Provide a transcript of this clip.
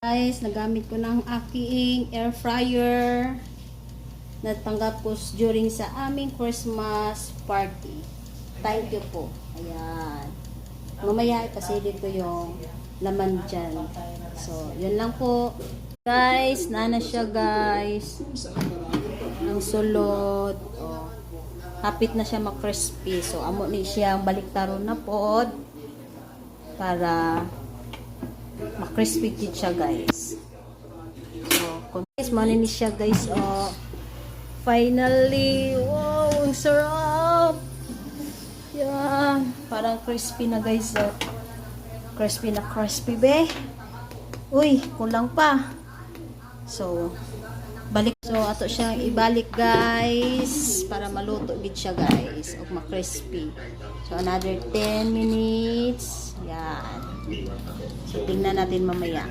Guys, nagamit ko ng aking air fryer. Natanggap ko during sa aming Christmas party. Thank you po. Ayan. Mamaya ipasilid ko yung laman dyan. So, yun lang po. Guys, nana siya guys. Ang sulod. Oh. Hapit na siya ma-crispy. So, amo ni siya ang baliktaron na pod. Para ma-crispy kit siya guys. So, kung guys, manin siya guys. Oh. Finally, wow, ang sarap. Yan, parang crispy na guys. Oh. Crispy na crispy be. Uy, kulang pa. So, balik. So, ato siya ibalik guys para maluto gid siya guys ug ma-crispy. So, another 10 minutes. Yan. So, tingnan natin mamaya.